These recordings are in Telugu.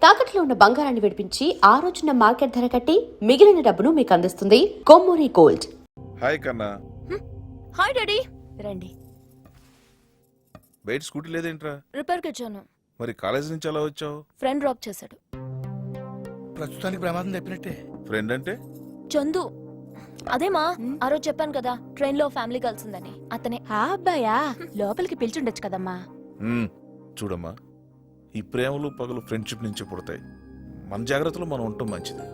తాకట్లో ఉన్న బంగారాన్ని విడిపించి ఆ రోజున మార్కెట్ ధర కట్టి మిగిలిన డబ్బును మీకు అందిస్తుంది కొమ్మూరి గోల్డ్. హాయ్ కన్నా. Hi daddy. రండి. బయట స్కూటీ లేదేంట్రా? రిపేర్కి వచ్చాను. మరి కాలేజ్ నుంచి అలా వచ్చావు? ఫ్రెండ్ డ్రాప్ చేశాడు. ప్రస్తుతానికి ప్రమాదం తప్పినట్టే. ఫ్రెండ్ అంటే? చందు. అదేమా ఆ రోజు చెప్పాను కదా ట్రైన్ లో ఫ్యామిలీ కలిసిందని, అతనే. ఆ అబ్బాయా? లోపలికి పిలిచుండొచ్చు కదమ్మా. చూడమ్మా, ఈ ప్రేమలు పగలు ఫ్రెండ్షిప్ నుంచి పుడతాయి. మన జాగ్రత్తలో మనం ఉండటం మంచిది.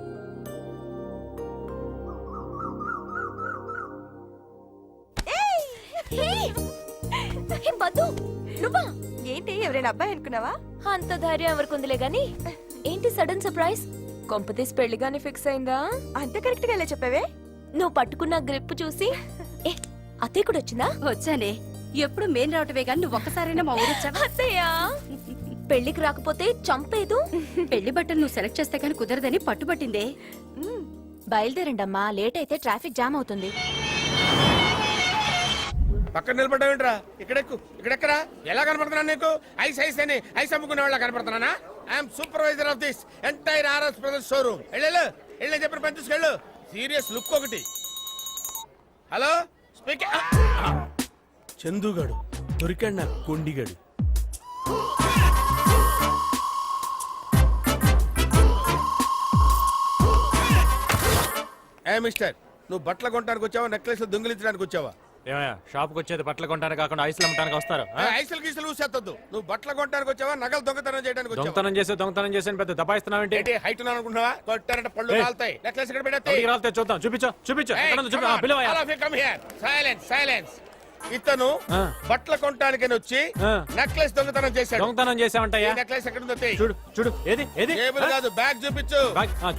ఏంటి, ఎవరైనా అబ్బాయి అనుకున్నావా? అంత ధైర్యం ఎవరికుందిలే గాని. ఏంటి సడన్ సర్ప్రైజ్? కొంపతీసి పెళ్లి గాని ఫిక్స్ అయిందా? అంత కరెక్ట్ గా చెప్పావే. నువ్వు పట్టుకున్న గ్రిప్ చూసి అత్తయ్య కూడా వచ్చిందా? వచ్చానే. ఎప్పుడు మేం రావటమే గాని నువ్వు ఒక్కసారైనా మా ఊరు వచ్చావా? అత్తయ్య పెళ్లికి రాకపోతే చంపేదు. పెళ్లి బట్టలు నువ్వు సెలెక్ట్ చేస్తే గాని కుదరదని పట్టుబట్టిందే. బయలుదేరండమ్మా, లేట్ అయితే ట్రాఫిక్ జామ్ అవుతుంది. పక్కన నిలబడ్డావేంట్రా? ఇక్కడెక్కరా? ఎలా కనపడుతున్నా నీకు? ఐస్ ఐస్ అని ఐస్ అమ్ముకునే వాళ్ళ కనపడుతున్నానా? I'm supervisor of this entire RS brothers showroom. వెళ్ళు చెప్పిన పని తీసుకెళ్ళు. సీరియస్ లుక్ ఒకటి. Hello speaking. చందుగాడు దొరికాడు నాకు, కొండిగాడు. ఏ మిస్టర్, నువ్వు బట్టలు కొనడానికి వచ్చావా, నెక్లెస్ దొంగిలించడానికి వచ్చావా? ఏమయ్యా, షాప్కి వచ్చేది బట్టలు కొనడానికి కాకుండా ఐస్లు అమ్మడానికి వస్తారు? ఐసులు గీసులు ఊసేత్తద్దు. నువ్వు బట్టలు కొనడానికి వచ్చావా, నగలు దొంగతనం చేయడానికి వచ్చావా? దొంగతనం చేసి పెద్ద దబాయిస్తున్నావేంటి? ఏంటి హైట్ అనుకుంటున్నావా? కొట్టారంటే పళ్ళు కాలుతాయి. నెక్లెస్ ఇక్కడ పెట్టేయ్. రాలితే చూద్దాం. చూపించు. సైలెన్స్. ఇతను బట్టలు కొనడానికి వచ్చి నెక్లెస్ దొంగతనం చేశాడు. దొంగతనం చేసావంటయ్యా? నెక్లెస్ ఎక్కడ ఉందో చూడు. ఏది టేబుల్ కాదు, బ్యాగ్ చూపించు.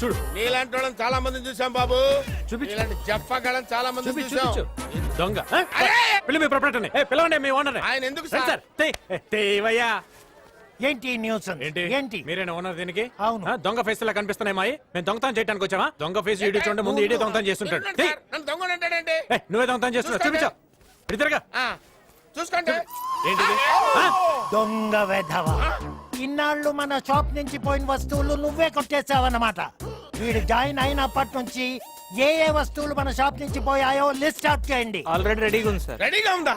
చూడు. నీలాంటి వాళ్ళని చాలా మందిని చూసాం బాబు. ఇలాంటి జఫాగాళ్ళని చాలా మంది చూసాం. దొంగ మీ ప్రొపరేటర్ని పిలవండి, మీ ఓనర్. ఆయన ఎందుకు సార్? తేవయ్యా. ఏంటి న్యూస్? ఏంటి మీరేనా ఓనర్ దీనికి? అవును. దొంగ ఫేస్ లా కనిపిస్తున్నాయి మాయి. మేము దొంగతనం చేయడానికి వచ్చావా? దొంగ ఫేస్ ఇడి చూడండి, ముందు ఇడే దొంగతనం చేస్తుంటాడు. నన్ను దొంగ అంటాడంటే నువ్వే దొంగతనం చేస్తున్నావు. చూపించా. ఇద్దరుగా చూసుకోండి. ఏంటిది? దొంగ వెధవ. ఇన్నాళ్ళు మన షాప్ నుంచి పోయిన వస్తువులు నువ్వే కొట్టేసావన్నమాట. వీడు జాయిన్ అయినప్పటి నుంచి ఏ వస్తువులు మన షాప్ నుంచి పోయాయో లిస్ట్ అవుట్ చేయండి. ఆల్రెడీ రెడీగా ఉంది సార్. రెడీగా ఉందా?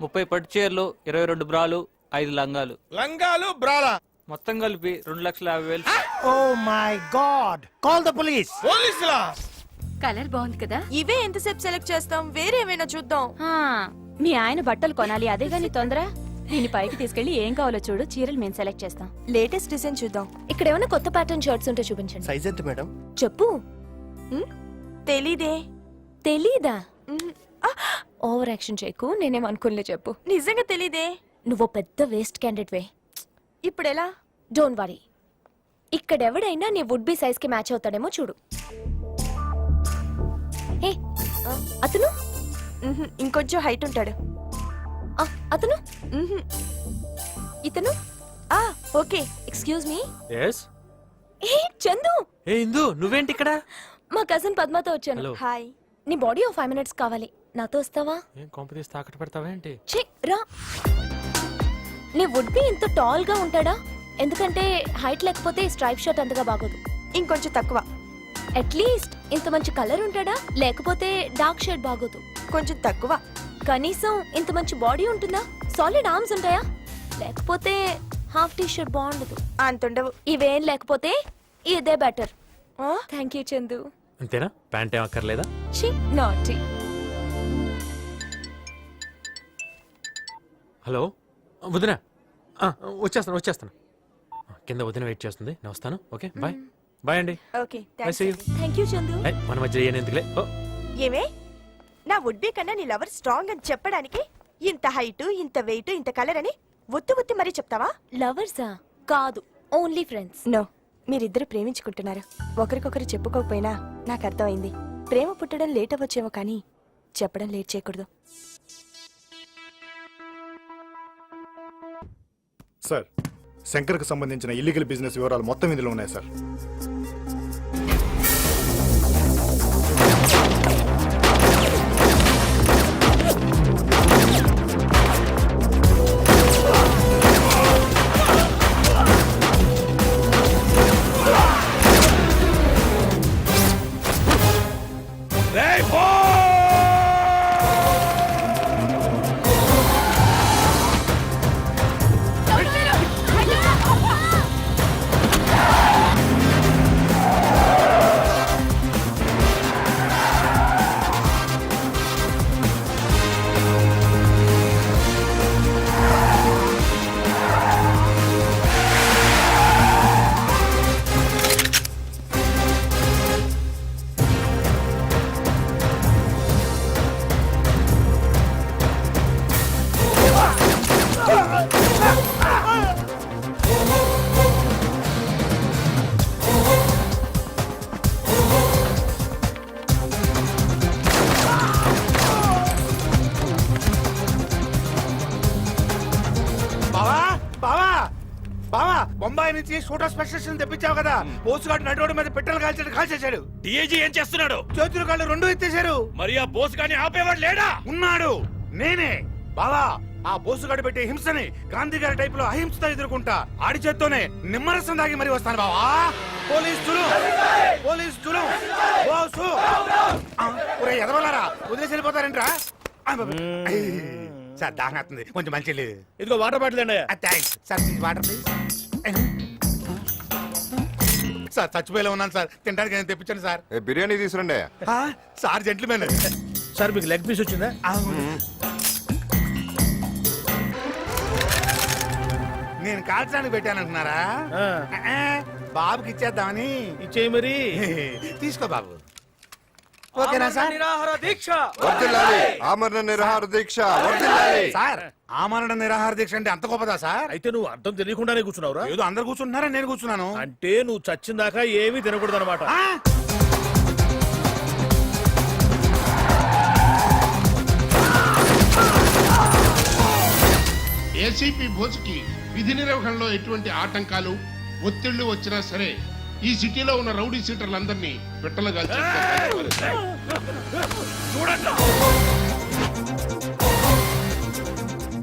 30 పట్టు చీరలు, 22 బ్రాలు, 5 లంగాలు బ్రాలా మొత్తం కలిపి 2,50,000. Oh my God, call the police. పోలీసులా? కలర్ బాగుంది కదా. ఇవే ఎంతసేపు సెలెక్ట్ చేస్తాం, వేరే ఏమైనా చూద్దాం. మీ ఆయన బట్టలు కొనాలి, అదే గాని తొందర. దీని పైకి తీసుకెళ్లి ఏం కావాలో చూడు, చీరలు మేము సెలెక్ట్ చేస్తాం. లేటెస్ట్ డిజైన్ చూద్దాం. ఇక్కడ ఏమైనా కొత్త ప్యాటర్న్ షర్ట్స్ ఉంటే చూపించండి. సైజ్ ఎంత మేడం? చెప్పు. తెలీదే. తెలీదా? ఓవర్ యాక్షన్ చేయకు, నేనేం అనుకోలే. చెప్పు. నిజంగా తెలీదే. నువ్వు పెద్ద వేస్ట్ క్యాండిడేట్ వే. ఇప్పుడు ఎలా? Don't worry. ఇక్కడెవడైనా నీ వుడ్ బి సైజ్ కి మ్యాచ్ అవుతాడేమో చూడు. అతను ఇంకొంచెం హైట్ ఉంటాడు. అతను ఇతను okay. Excuse me. yes Chandu. Indu, నువ్వేంటి ఇక్కడ? మా కజిన్ పద్మతో వచ్చాను. Hello. హాయ్. నీ బాడీ 5 minutes కావాలి, నాతో వస్తావా? ఏం కాంపిటీస్ తాకట్టు పెడతావేంటి? రా. నీ వుడ్ బి ఇంత టాల్ గా ఉంటాడా? ఎందుకంటే హైట్ లేకపోతే స్ట్రైప్ షర్ట్ అంతగా బాగోదు. ఇంకొంచెం తక్కువ. అట్లీస్ట్ ఇంత మంచి కలర్ ఉంటాడా? లేకపోతే డార్క్ షేడ్ బాగోదు. కొంచెం తక్కువ. కనీసం ఇంత మంచి బాడీ ఉంటుందా? సాలిడ్ ఆర్మ్స్ ఉంటాయా? లేకపోతే హాఫ్ టీ షర్ట్ బాగుండదు. అంతుండవు. ఇవేం లేకపోతే ఇదే బెటర్. Thank you Chandu. అంతేనా? ప్యాంట్ ఏం అక్కర్లేదా? నాటి. హలో వదిన, వచ్చేస్తాను. కింద వదిన వెయిట్ చేస్తుంది, నేను వస్తాను. ఓకే, బాయ్ అండి. Okay, thank you Chandu. మన మధ్య ఎందుకులే. ఏమే, నా వుడ్ బి కన్నా నీ లవర్ స్ట్రాంగ్ అని చెప్పడానికి ఇంత హైట్, ఇంత వెయిట్, ఇంత కలర్ అని ఒత్తి మరీ చెప్తావా? లవర్సా? కాదు, ఓన్లీ ఫ్రెండ్స్. నో, మీరిద్దరు ప్రేమించుకుంటున్నారు. ఒకరికొకరు చెప్పుకోకపోయినా నాకు అర్థమైంది. ప్రేమ పుట్టడం లేట్ అవ్వచ్చేమో కానీ చెప్పడం లేట్ చేయకూడదు. సార్, శంకర్కి సంబంధించిన ఇల్లీగల్ బిజినెస్ వివరాలు మొత్తం ఇందులో ఉన్నాయి సార్. చేసి షూటర్ స్పెషలిస్ట్ తెప్పించావు కదా పోస్ట్ గార్డు నడి రోడ్డు మీద పెట్రోల్ కాల్చేశాడు. డిఐజీ ఏం చేస్తున్నాడు? చేతులు కాళ్ళు రెండు ఎత్తేశారు. మరి ఆ బోస్ గాని ఆపేవాడు లేడా? ఉన్నాడు, నేనే. బావా, ఆ బోసుగాడు పెట్టే హింసని గాంధీ గారి టైప్ లో అహింసతో ఎదుర్కొంటా. ఆడి చేత్తోనే నిమ్మరసం దాగి మరి వస్తాను బావా. పోలీసులు బోసు ఒరే ఎదవలారా, వదిలేసి వెళ్ళిపోతారేంట్రా? సార్ దాహం అవుతుంది, కొంచెం మంచి లేదు. ఇదిగో వాటర్ బాటిల్ అండి. Thanks sir, please water please. Sir చచ్చిపోయేలా ఉన్నాను సార్, తినడానికి నేను తెప్పించాను సార్. బిర్యానీ తీసురండి. Sir gentlemen. సార్ మీకు లెగ్ పీస్ వచ్చిందా? నేను కాల్చడానికి పెట్టానంటున్నారా? బాబుకి ఇచ్చేద్దామని. ఇచ్చేయి మరి. తీసుకో బాబు. ఓకేనా సార్? నిరాహార దీక్ష. ఆమరణ నిరాహార దీక్ష. సార్ ఆమరణ నిరాహార దీక్ష అంటే అంత గొప్పదా సార్? అయితే నువ్వు అర్థం తెలియకుండానే కూర్చున్నావురా? ఏదో అందరు కూర్చుంటున్నారా, నేను కూర్చున్నాను. అంటే నువ్వు చచ్చిందాకా ఏమీ తినకూడదు అనమాట. ఆ? ఏసీపీ బోస్కి విధి నిర్వహణలో ఎటువంటి ఆటంకాలు ఒత్తిళ్లు వచ్చినా సరే ఈ సిటీలో ఉన్న రౌడీ సీటర్లందరినీ పెట్టలుగా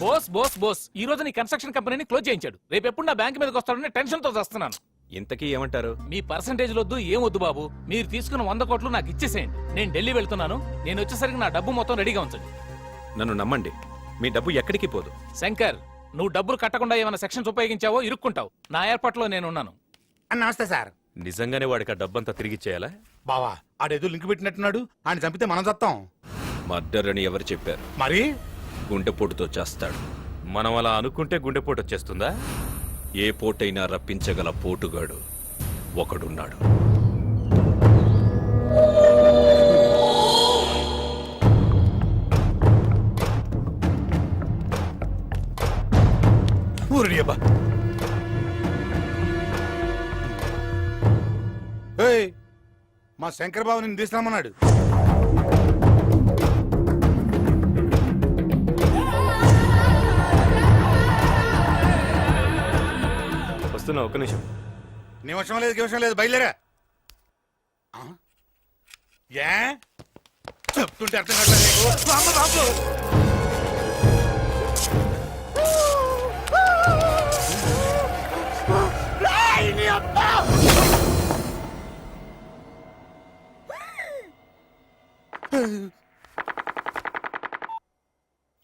బోస్ బోస్ బోస్ ఈ రోజు నీ కన్స్ట్రక్షన్ కంపెనీని క్లోజ్ చేయించాడు. రేపు ఎప్పుడు నా బ్యాంక్ మీదకి వస్తాడని టెన్షన్ తో చేస్తున్నాను. ఇంతకీ ఏమంటారు? మీ పర్సంటేజ్ వద్దు, ఏం వద్దు బాబు. మీరు తీసుకున్న 100 కోట్లు నాకు ఇచ్చేసేయండి. నేను ఢిల్లీ వెళ్తున్నాను. నేను వచ్చేసరికి నా డబ్బు మొత్తం రెడీగా ఉంచండి. నన్ను నమ్మండి, మీ డబ్బు ఎక్కడికి పోదు. శంకర్, నువ్వు డబ్బులు కట్టకుండా ఏమైనా సెక్షన్స్ ఉపయోగించావో ఇరుక్కుంటావు. నా ఏర్పాట్లో నేనున్నాను. నమస్తే సార్. నిజంగానే వాడికి ఆ డబ్బంతా తిరిగిచ్చేయాలా? బావా, ఆడేదో లింక్ పెట్టినట్టున్నాడు. ఆయన చంపితే మనం చస్తాం. మర్డర్ అని ఎవరు చెప్పారు? మరి గుండెపోటుతో చేస్తాడు. మనం అలా అనుకుంటే గుండెపోటు వచ్చేస్తుందా? ఏ పోటైనా రప్పించగల పోటుగాడు ఒకడున్నాడు. ఊరియబ్బా. ఏయ్, మా శంకర్ బాబు నిన్ను తీసుకురామన్నాడు. వస్తున్నా, ఒక్క నిమిషం. నిమిషం లేదు బయలుదేరా. ఏ చెప్తుంటే అర్థం కావట్లేదు నీకు? అమ్మ బాబు.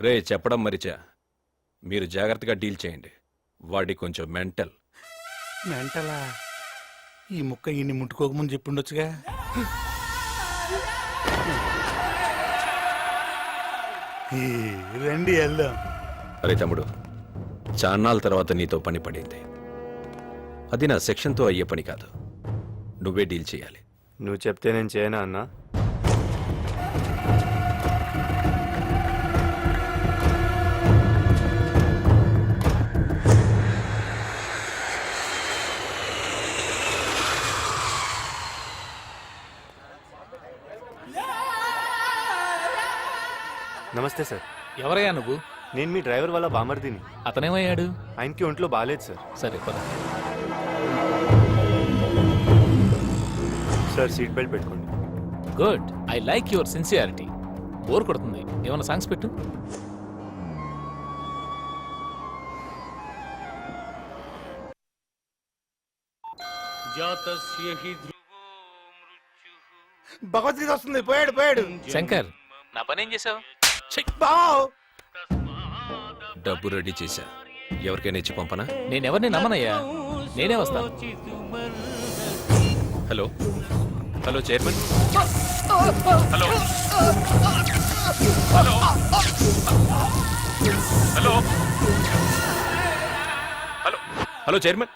రే చెప్పడం మరిచా, మీరు జాగ్రత్తగా డీల్ చేయండి. వాడి కొంచెం మెంటల్. మెంటలా? ఈ ముక్క ఈయన్ని ముట్టుకోకముందు చెప్పుండొచ్చుగా. రండి వెళ్దాం. అరే తమ్ముడు, చాన్నాళ్ళ తర్వాత నీతో పని పడింది. అది నా సెక్షన్తో అయ్యే పని కాదు. నువ్వే డీల్ చేయాలి. నువ్వు చెప్తే నేను చేయనా అన్నా? నమస్తే సార్. ఎవరయ్యా నువ్వు? నేను మీ డ్రైవర్ వాళ్ళ బామర్దిని. అతనేమయ్యాడు? ఆయనకి ఒంట్లో బాగాలేదు సార్. సరే పద. సార్ సీట్ బెల్ట్ పెట్టుకోండి. Good, I like your sincerity. Bore కొడుతుంది, ఏమైనా సాంగ్స్ పెట్టు. భగవద్గీత వస్తుంది. పోయాడు. శంకర్, నా పని ఏం చేసావు? బావ్, డబ్బు రెడీ చేశా. ఎవరికైనా ఇచ్చి పంపనా? నేనెవరిని నమ్మనయ్యా, నేనే వస్తాను. Hello hello chairman. Hello hello hello hello hello chairman,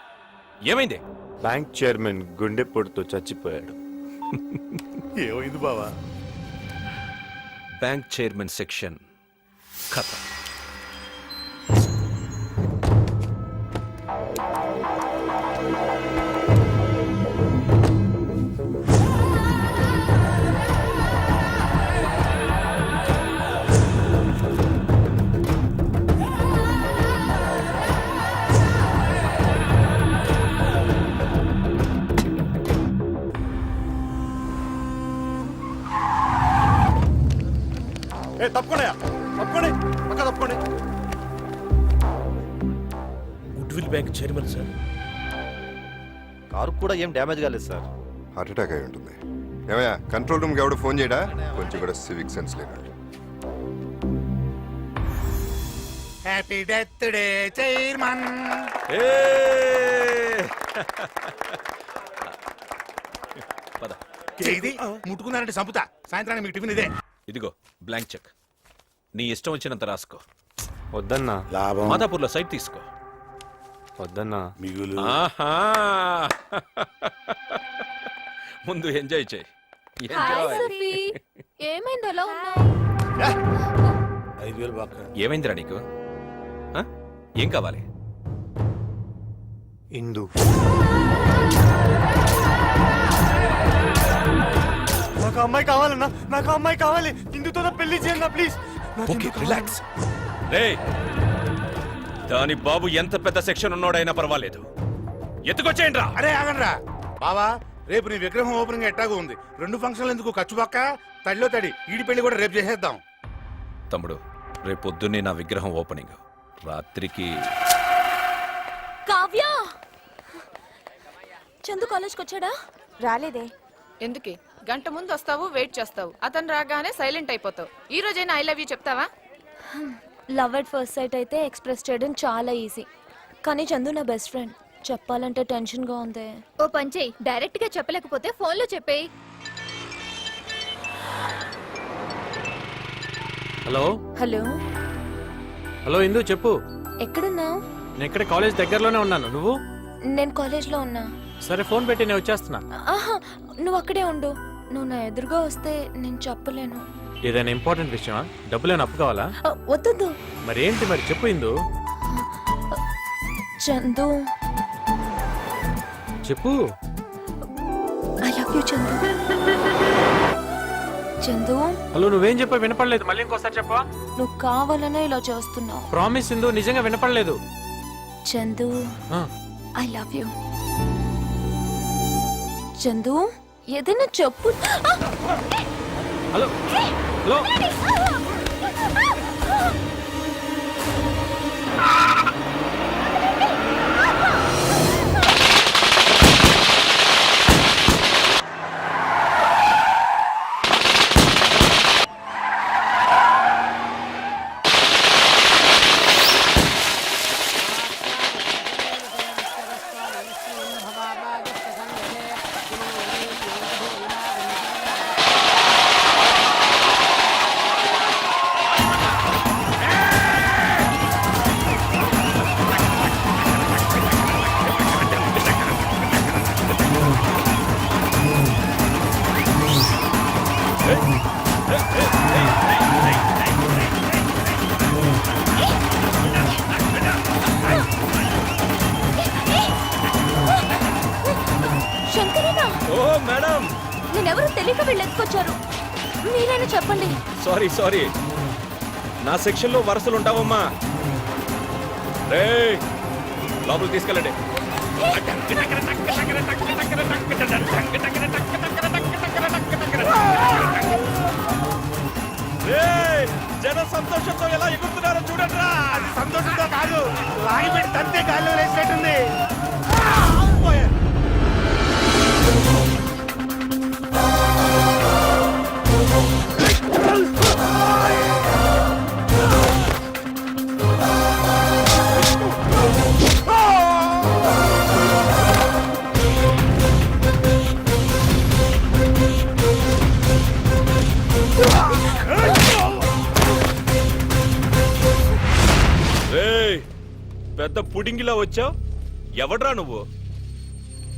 ఏమైంది? బ్యాంక్ చైర్మన్ గుండెపోటుతో చచ్చిపోయాడు. ఏమైంది బావా? బ్యాంక్ చైర్మన్ సెక్షన్ ఖతం. తప్పకుండా తప్పకోండి పక్క తప్పకోండి. Goodwill bank chairman sir. Car కూడా ఏం డ్యామేజ్ కాలేదు సార్. హార్ట్ అటాక్ అయి ఉంటుంది. ఏమయ్యా కంట్రోల్ రూమ్కి ఎవడు ఫోన్ చేయడా? కొంచెం కూడా సివిక్ సెన్స్ లేనాడు. Happy death day chairman. పద. ఇది ముట్టుకున్నారంటే సంపుతా. సాయంత్రానికి మీకు టిఫిన్ ఇదే. ఇదిగో బ్లాంక్ చెక్. నీ ఇష్టం వచ్చినంత రాసుకో. వద్దన్నా. లాభం మాదాపూర్లో సైట్ తీసుకో. వద్దన్నా. మిగులు. ఆహా. ముందు ఎంజాయ్ చేయి. Hi enjoy. సఫీ ఏమైంది అలా ఉన్నావు? 5,000 బాక్క. ఏమైందిరా నీకు? ఆ? ఏం కావాలి? ఇందు నాకు అమ్మాయి కావాలన్నా, నాకు అమ్మాయి కావాలి. ఇందుతో పెళ్లి చేయండి ప్లీజ్. Okay relax. రేయ్, దాని బాబు ఎంత పెద్ద సెక్షన్ ఉన్నోడైనా పర్వాలేదు, ఎత్తుకొచ్చేయండి రా. అరే ఆగండ్రా బావా, రేపు నీ విగ్రహం ఓపెనింగ్ ఎట్టాగో ఉంది. 2 ఫంక్షన్లు ఎందుకు ఖర్చు పక్క? తడిలో తడి. ఈడి పెళ్లి కూడా రేపు చేసేద్దాం. తమ్ముడు, రేపు పొద్దున్నే నా విగ్రహం ఓపెనింగ్. రాత్రికి కావ్య చందు కాలేజ్కి వచ్చాడా? రాలేదే. ఎందుకే గంట ముందు వస్తావు, వెయిట్ చేస్తావు, అతను రాగానే సైలెంట్ అయిపోతావు. ఈ రోజైనా ఐ లవ్ యూ చెప్తావా? లవ్ ఎట్ ఫస్ట్ సైట్ అయితే ఎక్స్ప్రెస్ చేయడం చాలా ఈజీ, కానీ చందు నా బెస్ట్ ఫ్రెండ్. చెప్పాలంటే టెన్షన్ గా ఉంది. ఓ పంచే, డైరెక్ట్ గా చెప్పలేకపోతే ఫోన్ లో చెప్పేయి. హలో హలో, హలో ఇందు చెప్పు. ఎక్కడున్నావు? నేను ఇక్కడ కాలేజ్ దగ్గరలోనే ఉన్నాను. నువ్వు? నేను కాలేజ్ లో ఉన్నా. సరే ఫోన్ పెట్టి నేను వచ్చేస్తున్నా. ఆహా, నువ్వు అక్కడే ఉండు. నువ్వు నా ఎదురుగా వస్తే నేను చెప్పలేను. ఏదైనా ఇంపార్టెంట్ విషయమా? డబ్బులేని అప్పు కావాలా? వద్దు. మరి ఏంటి మరి చెప్పు ఇందు. చందు, చెప్పు. I love you Chandu. Chandu, hello నువ్వేం చెప్పా వినపడలేదు, మళ్ళీ ఇంకోసారి చెప్పవా? నువ్వు కావాలనే ఇలా చేస్తున్నావు. ప్రామిస్ ఇందు, నిజంగా వినపడలేదు. చందు, ఆ, ఐ లవ్ యూ. చందు, ఏదైనా చెప్పు. హలో హలో శంకరేనా? ఓ మేడం, నేనెవరో తెలియక వీళ్ళు ఎత్తుకొచ్చారు. మీరైనా చెప్పండి. సారీ. నా సెక్షన్ లో వరుసలు ఉంటావమ్మా. రేయ్, లోపలికి తీసుకెళ్ళండి. రేయ్, జనం సంతోషంతో ఎలా ఎగురుతున్నారో చూడండి రా. అది సంతోషంతో కాదు, లాగి పెట్టి తంతే గాల్లో వేసినట్టుంది. రేయ్, పెద్ద పుడింగిలా వచ్చావు. ఎవడ్రా నువ్వు?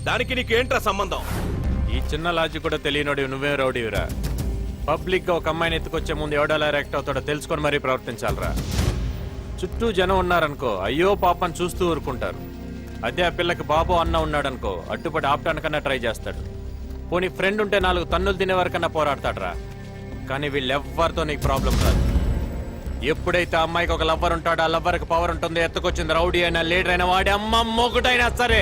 దానికి నీకేంట్రా సంబంధం? ఈ చిన్న లాజిక్ కూడా తెలియనోడివి నువ్వేం రౌడీవిరా. పబ్లిక్ గా ఒక అమ్మాయిని ఎత్తుకొచ్చే ముందు ఎవడలా రియాక్ట్ అవుతాడో తెలుసుకొని మరీ ప్రవర్తించాలరా. చుట్టూ జనం ఉన్నారనుకో, అయ్యో పాపని చూస్తూ ఊరుకుంటారు. అదే ఆ పిల్లకి బాబు అన్న ఉన్నాడనుకో, అడ్డుపడి ఆపటానికన్నా ట్రై చేస్తాడు. పోనీ ఫ్రెండ్ ఉంటే 4 తన్నులు తినే వరకన్నా పోరాడతాడరా. కానీ వీళ్ళెవ్వరితో నీకు ప్రాబ్లం రాదు. ఎప్పుడైతే ఆ అమ్మాయికి ఒక లవ్వర్ ఉంటాడో, ఆ లవ్వర్కి పవర్ ఉంటుంది. ఎత్తుకొచ్చింది రౌడీ అయినా, లీడర్ అయినా, వాడి అమ్మ మొగుడైనా సరే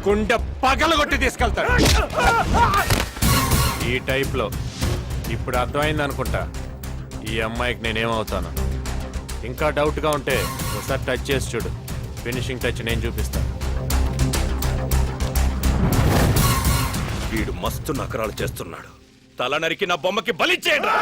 గుండె పగలగొట్టి తీసుకెళ్తాడు. ఈ టైప్ లో ఇప్పుడు అర్థమైంది అనుకుంటా ఈ అమ్మాయికి నేనేమవుతాను? ఇంకా డౌట్గా ఉంటే ఒకసారి టచ్ చేసి చూడు. ఫినిషింగ్ టచ్ నేను చూపిస్తాను. వీడు మస్తు నకరాలు చేస్తున్నాడు. తల నరికి నా బొమ్మకి బలిచ్చేయండి.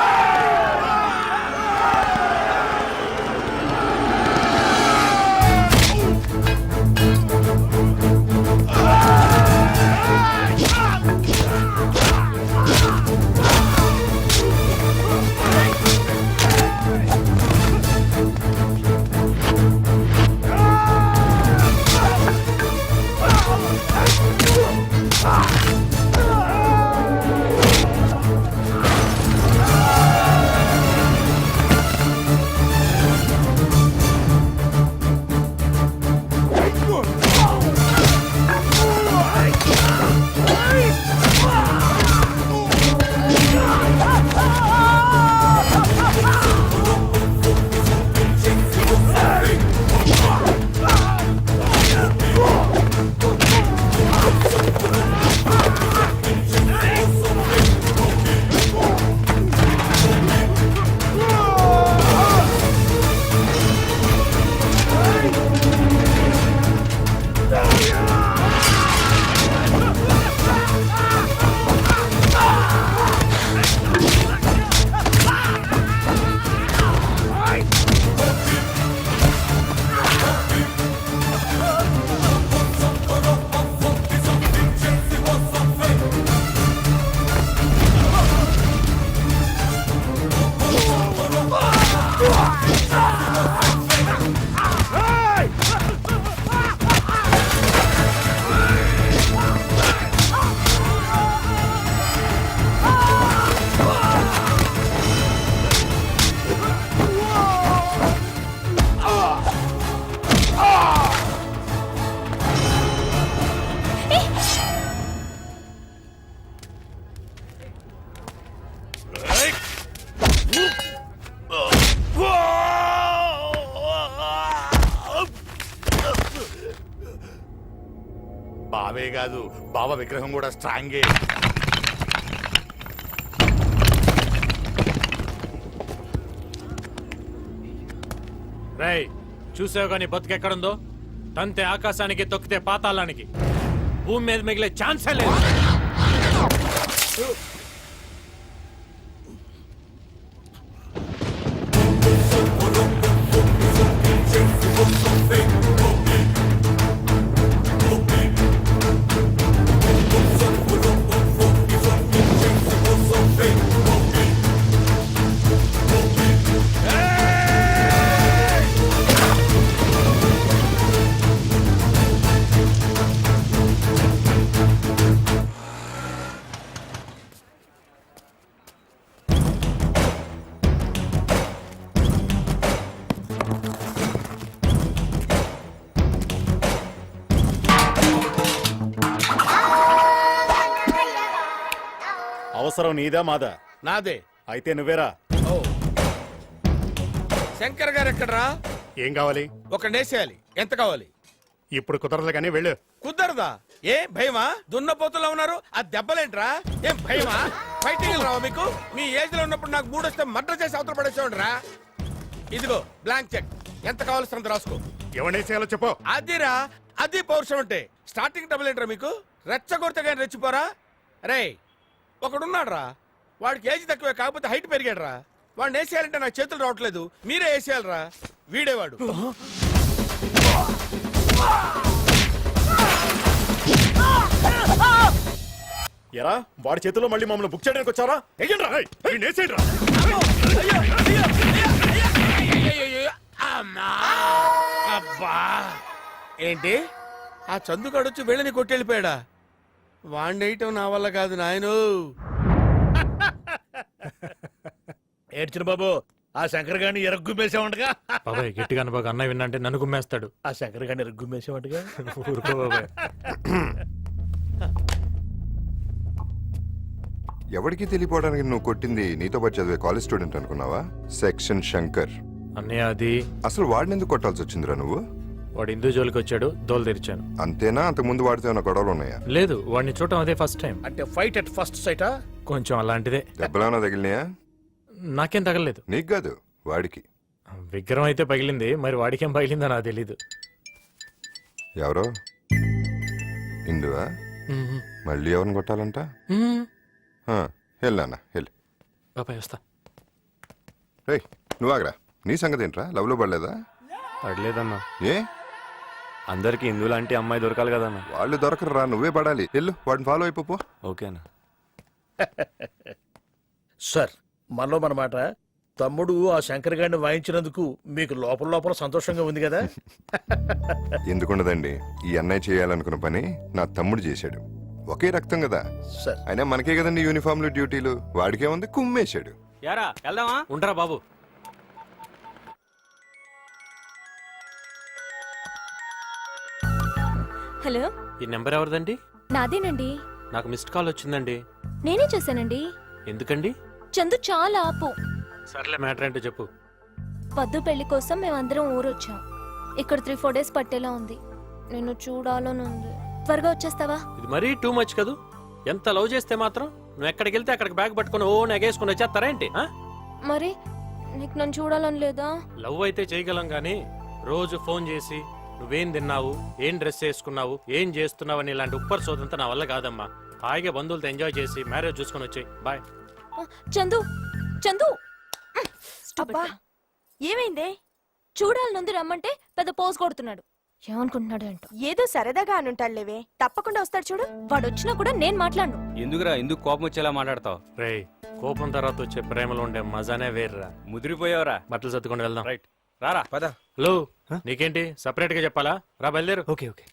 బావే కాదు, బావ విగ్రహం కూడా స్ట్రాంగే. రేయ్, చూసావు కానీ బతుకెక్కడుందో? తంతే ఆకాశానికి, తొక్కితే పాతాళానికి. భూమి మీద మిగిలే ఛాన్సే లేదు. అవసరం నీదా మాదా? నాదే. అయితే నువ్వేరా. శంకర్ గారు ఎక్కడరా? ఏం కావాలి? ఒక నేసేయాలి. ఎంత కావాలి? ఇప్పుడు కుదరదు కానీ వెళ్ళు. కుదరదా? ఏ భయమా? దున్నపోతుల్లో ఉన్నారు, ఆ దెబ్బలేంట్రా? ఏం భయమా? ఫైటింగ్ రావా మీకు? మీ ఏజ్ లో ఉన్నప్పుడు నాకు మూడొస్తే మర్డర్ చేసి అవతల పడేసేవాడ్రా. ఇదిగో బ్లాంక్ చెక్. ఎంత కావాల్సినంత రాసుకో. ఎవడేసేయాలో చెప్పు. అదిరా, అది పౌరుషం అంటే. స్టార్టింగ్ డబ్బులు ఏంట్రా మీకు? రెచ్చగొడితే కానీ రెచ్చిపోరా? రే, ఒకడున్నాడ్రా, వాడికి ఏజ్ తక్కువే, కాకపోతే హైట్ పెరిగాడ్రా. వాడిని వేసేయాలంటే నాకు చేతులు రావట్లేదు, మీరే వేసేయాలరా. వీడేవాడు. ఎరా, వాడి చేతిలో మళ్ళీ మమ్మల్ని బుక్ చేయడానికి వచ్చారా? అబ్బా, ఏంటి ఆ చందుగాడు వచ్చి వెళ్ళని కొట్టెళ్ళిపోయాడా? వాణ్ణేయటం నా వల్ల కాదు నాయను. ఏడ్చిన బాబు, ఆ శంకర్ గారిని ఎరగ్గుమేసామంటగా. బాబాయ్ గట్టిగా బాగా అన్నయ్య విన్నంటే నన్ను గుమ్మేస్తాడు. ఆ శంకర్ గారిని ఎరగ్గుమేసామంటగా. ఊరుకో బాబాయ్. ఎవరికి తెలియపోవడానికి నువ్వు కొట్టింది నీతో పాటు చదివే కాలేజ్ స్టూడెంట్ అనుకున్నావా? సెక్షన్ శంకర్. అన్నయ్య అది అసలు వాడిని ఎందుకు కొట్టాల్సి వచ్చిందిరా నువ్వు? వాడు హిందూ జోలికి వచ్చాడు, దోలు తెరిచాను. అంతేనా? అంతకుముందు వాడితో ఏమైనా గొడవలు ఉన్నాయా? లేదు, వాడిని చూడటం అదే ఫస్ట్ టైం. అంటే ఫైట్ అట్ ఫస్ట్ సైటా? కొంచెం అలాంటిదే. దెబ్బలేమన్నా తగిలినాయా? నాకేం తగలలేదు. నీకు కాదు, వాడికి. విగ్రహం అయితే పగిలింది, మరి వాడికేం పగిలిందో నాకు తెలీదు. ఎవరో ఇందువా? మ్మ్. మళ్ళీ ఎవరిని కొట్టాలంట? మ్మ్. వెళ్ళానా వెళ్ళి. బాబాయ్ వస్తా. రేయ్ నువ్వు ఆగరా. నీ సంగతి ఏంట్రా? లవ్లో పడలేదా? పడలేదన్నా. ఏ? అందరికి ఇందు లాంటి అమ్మాయి దొరకాలి కదన్నా. వాళ్ళు దొరకరురా, నువ్వే పడాలి. వెళ్ళు, వాడిని ఫాలో అయిపో. ఓకేనా? సార్ మనలో మన మాట, తమ్ముడు ఆ శంకర్ గారిని వాయించినందుకు మీకు లోపల లోపల సంతోషంగా ఉంది కదా? ఎందుకుండదండి, ఈ అన్నయ్య చేయాలనుకున్న పని నా తమ్ముడు చేశాడు. ఒకే రక్తం కదా. సార్ అయినా మనకే కదండి యూనిఫామ్లు డ్యూటీలు. వాడికే ఉంది, కుమ్మేశాడు. యారా వెళ్దామా? ఉండరా బాబు. హలో, ఈ నెంబర్ ఎవరిదండి? నాదేనండి. నాకు మిస్డ్ కాల్ వచ్చిందండి. నేనే చేశానండి. ఎందుకండి? చందు చాలా ఆపు. సర్లే, మ్యాటర్ ఏంటో చెప్పు. పద్దు పెళ్లి కోసం మేమందరం ఊరొచ్చాం. ఇక్కడ 3-4 డేస్ పట్టేలా ఉంది. నిన్ను చూడాలని ఉంది. త్వరగా వచ్చేస్తావా? ఇది మరీ టూ మచ్ కదూ. ఎంత లవ్ చేస్తే మాత్రం నువ్వు ఎక్కడికి వెళ్తే అక్కడికి బ్యాగ్ పట్టుకుని ఓ నెగేసుకుని వచ్చేస్తారా ఏంటి? మరి నీకు నన్ను చూడాలని లేదా? లవ్ అయితే చేయగలం గానీ రోజు ఫోన్ చేసి నువ్వేం తిన్నావు, ఏం డ్రెస్ వేసుకున్నావు, ఏం చేస్తున్నావు అని ఇలాంటి ఉప్పర్ సోదంతా నా వల్ల కాదమ్మా. హాయిగా బంధువులతో ఎంజాయ్ చేసి మ్యారేజ్ చూసుకొని వచ్చాయి. బాయ్. చందు, చందు, అబ్బా ఏమైందే? చూడాలనుంది రమ్మంటే పెద్ద పోజ్ కొడుతున్నాడు. ఏమనుకుంటున్నాడు ఏంటో. ఏదో సరదాగా అనుంటాడులేవే, తప్పకుండా వస్తాడు చూడు. వాడు వచ్చినా కూడా నేను మాట్లాడను. ఎందుకురా, ఎందుకు కోపం వచ్చేలా మాట్లాడతావు? రే, కోపం తర్వాత వచ్చే ప్రేమలో ఉండే మజానే వేర్రా. ముదిరిపోయావరా. బట్టలు సర్దుకొని వెళ్దాం. రైట్ రారా. హలో, నీకేంటి సపరేట్ గా చెప్పాలా? రా బయలుదేరు. Okay okay.